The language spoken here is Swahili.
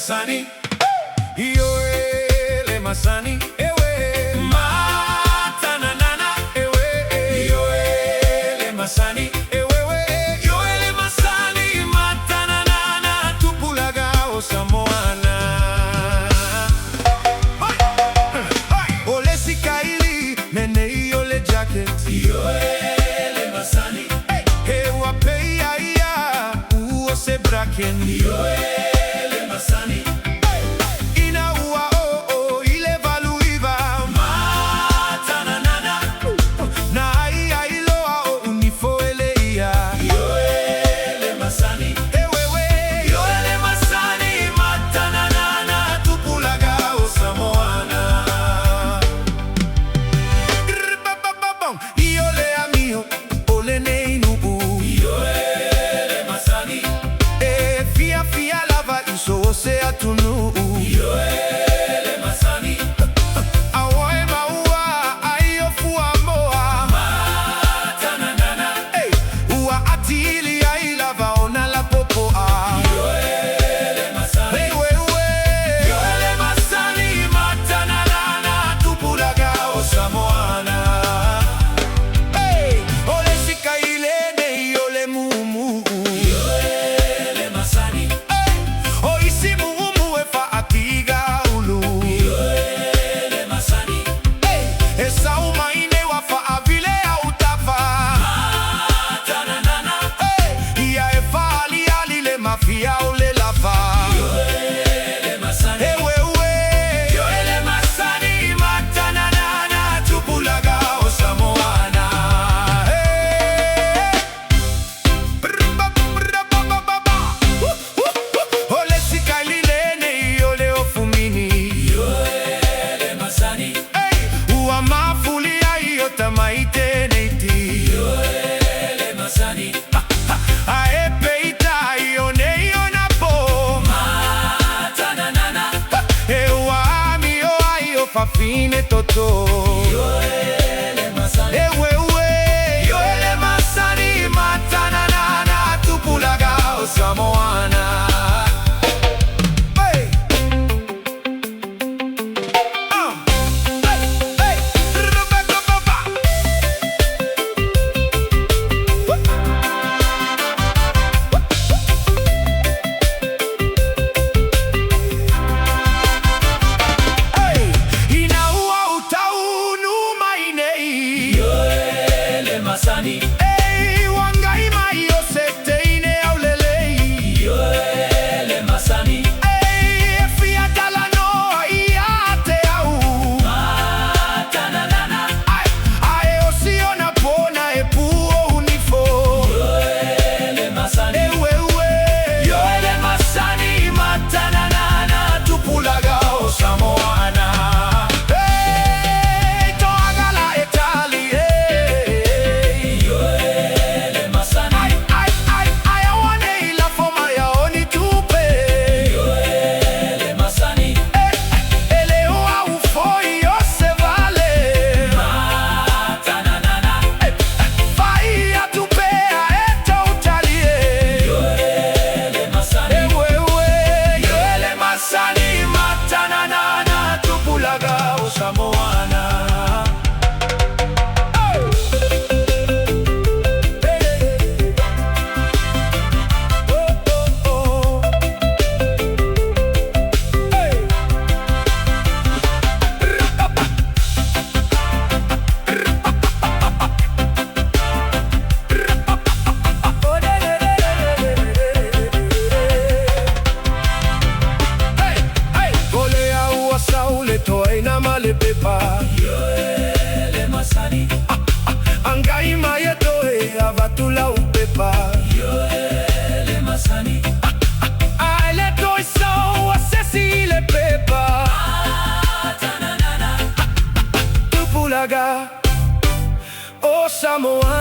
MASANI, IOE le MASANI, ewe matanana, ewe IOE le MASANI, ewe IOE le MASANI, matanana, tupulaga osamoana. Ole SIKAILI, nene iole jacket, IOE le MASANI, hewa peia ia, uose braken, IOE le MASANI. Fine toto IOE le MASANI, ewe IOE le MASANI, matanana, tupulaga osamoana. Hey! Hey! MASANI, Ei, wangai mai o seteine au lelei, IOE le MASANI, ei, fia talano ia te au, matanana, ai o siona pona e puo unifo, IOE le MASANI, ewe IOE le MASANI, matanana, tupulaga osamoana. IOE le MASANI, angai mai toe avatula upepa, IOE le MASANI, ale toi so assesi le pepa, matanana, tupulaga o Samoa.